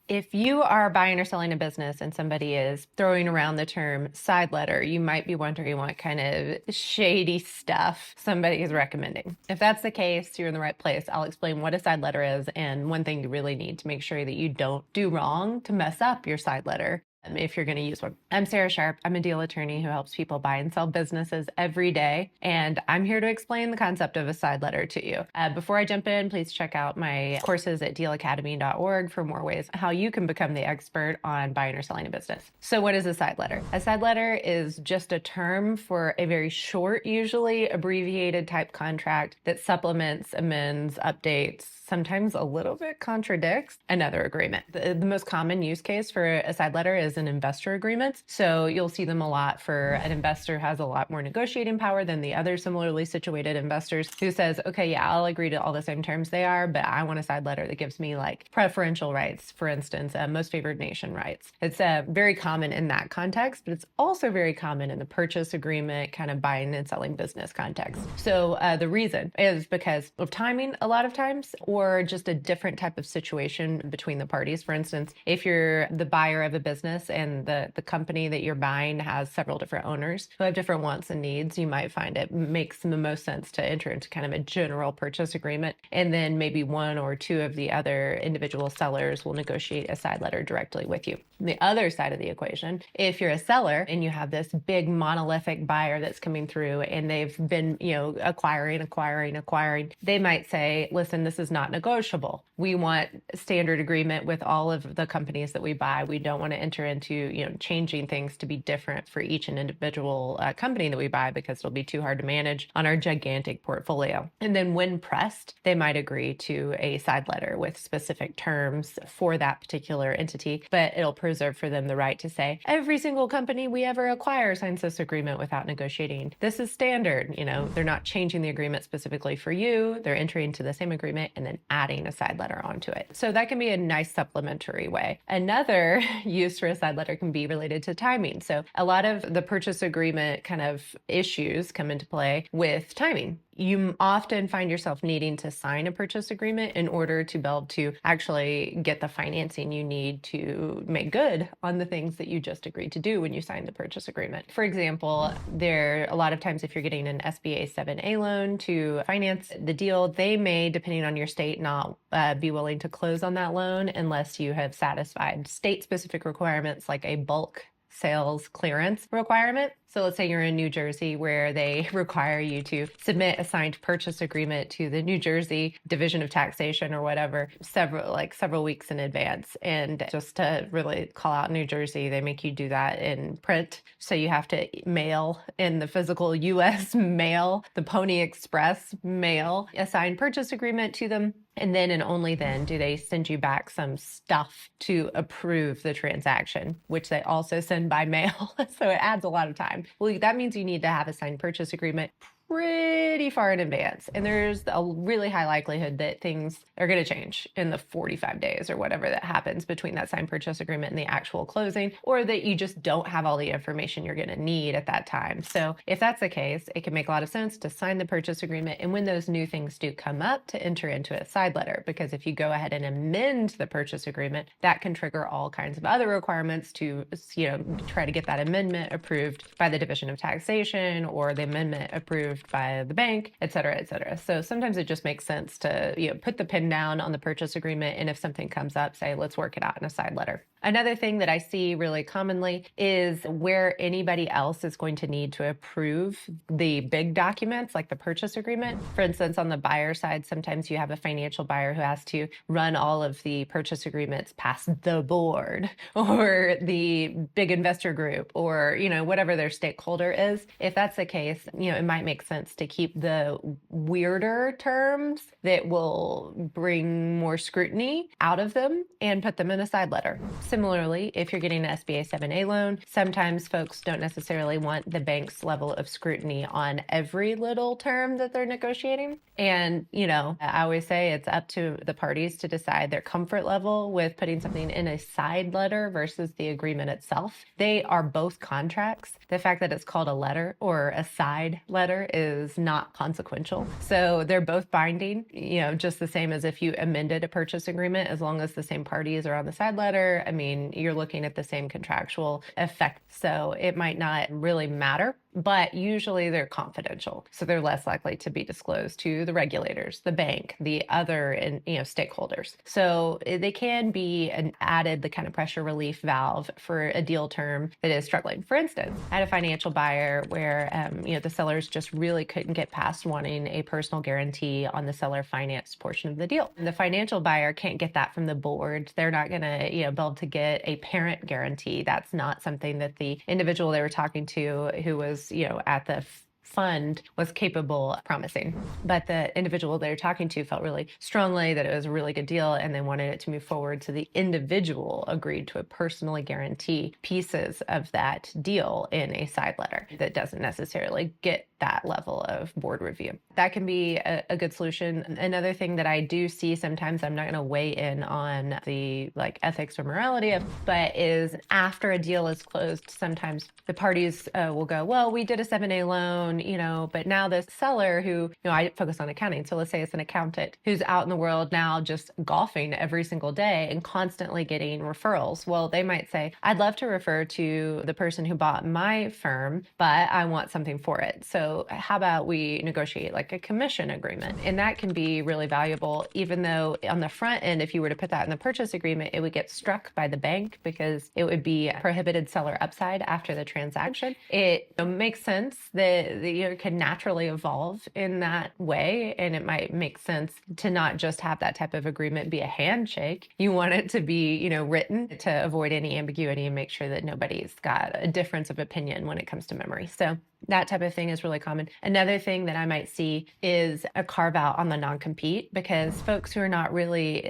If you are buying or selling a business and somebody is throwing around the term side letter, you might be wondering what kind of shady stuff somebody is recommending. If that's the case, you're in the right place. I'll explain what a side letter is and one thing you really need to make sure that you don't do wrong to mess up your side letter if you're going to use one. I'm Sarah Sharp. I'm a deal attorney who helps people buy and sell businesses every day, and I'm here to explain the concept of a side letter to you. Before I jump in, please check out my courses at dealacademy.org for more ways how you can become the expert on buying or selling a business. So what is a side letter? A side letter is just a term for a very short, usually abbreviated type contract that supplements, amends, updates, sometimes a little bit contradicts another agreement. The most common use case for a side letter is an investor agreement. So you'll see them a lot for an investor has a lot more negotiating power than the other similarly situated investors who says, okay, yeah, I'll agree to all the same terms they are, but I want a side letter that gives me like preferential rights, for instance, most favored nation rights. It's very common in that context, but it's also very common in the purchase agreement, kind of buying and selling business context. So the reason is because of timing a lot of times, or just a different type of situation between the parties. For instance, if you're the buyer of a business and the company that you're buying has several different owners who have different wants and needs, you might find it makes the most sense to enter into kind of a general purchase agreement. And then maybe one or two of the other individual sellers will negotiate a side letter directly with you. On the other side of the equation, if you're a seller and you have this big monolithic buyer that's coming through and they've been, acquiring, they might say, listen, this is not negotiable. We want a standard agreement with all of the companies that we buy. We don't want to enter into, changing things to be different for each and individual company that we buy because it'll be too hard to manage on our gigantic portfolio. And then when pressed, they might agree to a side letter with specific terms for that particular entity, but it'll preserve for them the right to say, every single company we ever acquire signs this agreement without negotiating. This is standard. They're not changing the agreement specifically for you. They're entering into the same agreement and then adding a side letter onto it. So that can be a nice supplementary way. Another use for a side letter can be related to timing. So a lot of the purchase agreement kind of issues come into play with timing. You often find yourself needing to sign a purchase agreement in order to be able to actually get the financing you need to make good on the things that you just agreed to do when you signed the purchase agreement. For example, a lot of times if you're getting an SBA 7A loan to finance the deal, they may, depending on your state, not be willing to close on that loan unless you have satisfied state-specific requirements like a bulk sales clearance requirement. So let's say you're in New Jersey where they require you to submit a signed purchase agreement to the New Jersey Division of Taxation or whatever several weeks in advance. And just to really call out New Jersey, they make you do that in print. So you have to mail in the physical US mail, the Pony Express mail, a signed purchase agreement to them. And then and only then do they send you back some stuff to approve the transaction, which they also send by mail. So it adds a lot of time. Well, that means you need to have a signed purchase agreement pretty far in advance. And there's a really high likelihood that things are going to change in the 45 days or whatever that happens between that signed purchase agreement and the actual closing, or that you just don't have all the information you're going to need at that time. So if that's the case, it can make a lot of sense to sign the purchase agreement. And when those new things do come up, to enter into a side letter, because if you go ahead and amend the purchase agreement, that can trigger all kinds of other requirements to, try to get that amendment approved by the Division of Taxation or the amendment approved by the bank, et cetera, et cetera. So sometimes it just makes sense to put the pin down on the purchase agreement, and if something comes up, say, let's work it out in a side letter. Another thing that I see really commonly is where anybody else is going to need to approve the big documents like the purchase agreement. For instance, on the buyer side, sometimes you have a financial buyer who has to run all of the purchase agreements past the board or the big investor group or, whatever their stakeholder is. If that's the case, it might make sense to keep the weirder terms that will bring more scrutiny out of them and put them in a side letter. Similarly, if you're getting an SBA 7A loan, sometimes folks don't necessarily want the bank's level of scrutiny on every little term that they're negotiating. And, I always say it's up to the parties to decide their comfort level with putting something in a side letter versus the agreement itself. They are both contracts. The fact that it's called a letter or a side letter is not consequential. So they're both binding, just the same as if you amended a purchase agreement, as long as the same parties are on the side letter. I mean, you're looking at the same contractual effect. So it might not really matter, but usually they're confidential. So they're less likely to be disclosed to the regulators, the bank, the other, stakeholders. So they can be an added, the kind of pressure relief valve for a deal term that is struggling. For instance, I had a financial buyer where, the sellers just really couldn't get past wanting a personal guarantee on the seller finance portion of the deal. And the financial buyer can't get that from the board. They're not going to, be able to get a parent guarantee. That's not something that the individual they were talking to who was, at the fund was capable of promising. But the individual they were talking to felt really strongly that it was a really good deal and they wanted it to move forward. So the individual agreed to personally guarantee pieces of that deal in a side letter that doesn't necessarily get that level of board review. That can be a good solution. Another thing that I do see sometimes, I'm not going to weigh in on the ethics or morality of, but is after a deal is closed, sometimes the parties will go, well, we did a 7A loan, but now the seller who, I focus on accounting. So let's say it's an accountant who's out in the world now just golfing every single day and constantly getting referrals. Well, they might say, I'd love to refer to the person who bought my firm, but I want something for it. So how about we negotiate like a commission agreement? And that can be really valuable, even though on the front end, if you were to put that in the purchase agreement, it would get struck by the bank because it would be prohibited seller upside after the transaction. It makes sense that it can naturally evolve in that way. And it might make sense to not just have that type of agreement be a handshake. You want it to be, written to avoid any ambiguity and make sure that nobody's got a difference of opinion when it comes to memory. So that type of thing is really common. Another thing that I might see is a carve out on the non-compete, because folks who are not really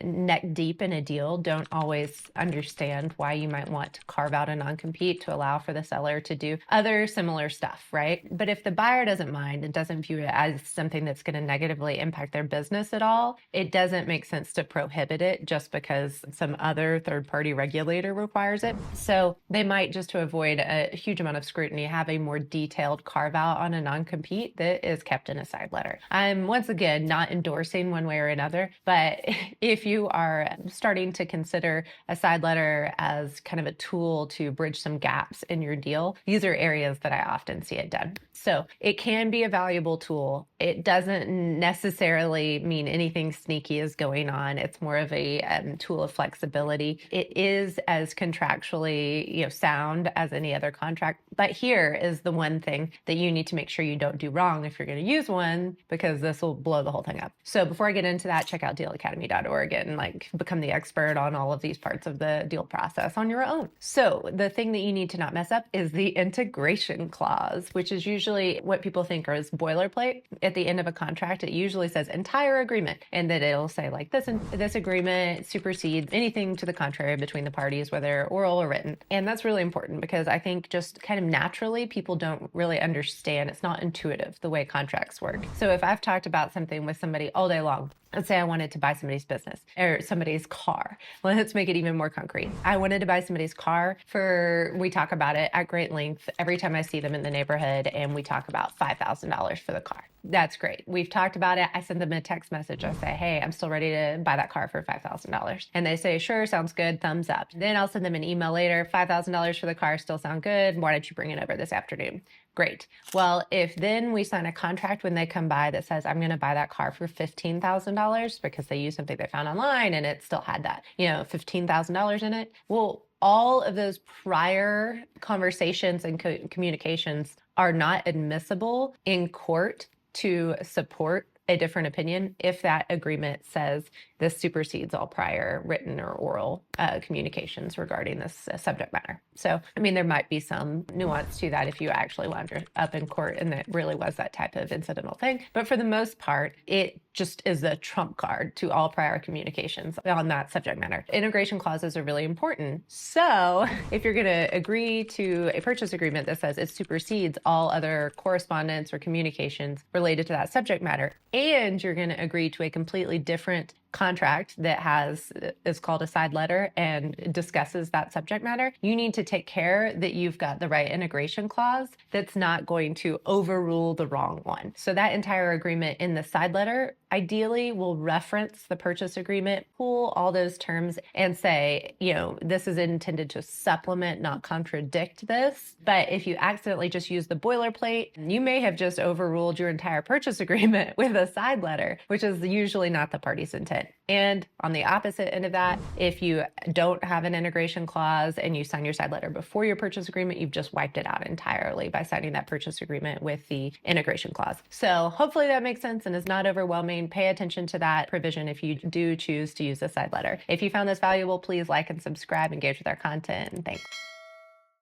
neck deep in a deal don't always understand why you might want to carve out a non-compete to allow for the seller to do other similar stuff, right? But if the buyer doesn't mind and doesn't view it as something that's going to negatively impact their business at all, it doesn't make sense to prohibit it just because some other third-party regulator requires it. So they might, just to avoid a huge amount of scrutiny, have a more detailed carve out on a non-compete that is kept in a side letter. I'm once again not endorsing one way or another, but if you are starting to consider a side letter as kind of a tool to bridge some gaps in your deal, these are areas that I often see it done. So it can be a valuable tool. It doesn't necessarily mean anything sneaky is going on. It's more of a tool of flexibility. It is as contractually sound as any other contract. But here is the one thing that you need to make sure you don't do wrong if you're going to use one, because this will blow the whole thing up. So before I get into that, check out dealacademy.org and become the expert on all of these parts of the deal process on your own. So the thing that you need to not mess up is the integration clause, which is usually what people think is boilerplate. At the end of a contract, it usually says entire agreement, and that it'll say this agreement supersedes anything to the contrary between the parties, whether oral or written. And that's really important because I think just kind of naturally people don't really understand. It's not intuitive the way contracts work. So if I've talked about something with somebody all day long, let's say I wanted to buy somebody's business or somebody's car. Well, let's make it even more concrete. I wanted to buy somebody's car we talk about it at great length every time I see them in the neighborhood, and we talk about $5,000 for the car. That's great. We've talked about it. I send them a text message. I say, hey, I'm still ready to buy that car for $5,000. And they say, sure, sounds good, thumbs up. Then I'll send them an email later, $5,000 for the car, still sound good. Why don't you bring it over this afternoon? Great. Well, if then we sign a contract when they come by that says, I'm going to buy that car for $15,000 because they used something they found online and it still had that, $15,000 in it. Well, all of those prior conversations and communications are not admissible in court to support a different opinion if that agreement says this supersedes all prior written or oral communications regarding this subject matter. So, there might be some nuance to that if you actually wound up in court and it really was that type of incidental thing. But for the most part, it just is the trump card to all prior communications on that subject matter. Integration clauses are really important. So if you're going to agree to a purchase agreement that says it supersedes all other correspondence or communications related to that subject matter, and you're going to agree to a completely different contract that is called a side letter and discusses that subject matter, you need to take care that you've got the right integration clause that's not going to overrule the wrong one. So that entire agreement in the side letter ideally will reference the purchase agreement, pull all those terms and say, this is intended to supplement, not contradict this. But if you accidentally just use the boilerplate, you may have just overruled your entire purchase agreement with a side letter, which is usually not the party's intent. And on the opposite end of that, if you don't have an integration clause and you sign your side letter before your purchase agreement, you've just wiped it out entirely by signing that purchase agreement with the integration clause. So hopefully that makes sense and is not overwhelming. Pay attention to that provision if you do choose to use a side letter. If you found this valuable, please like and subscribe, engage with our content, and thanks.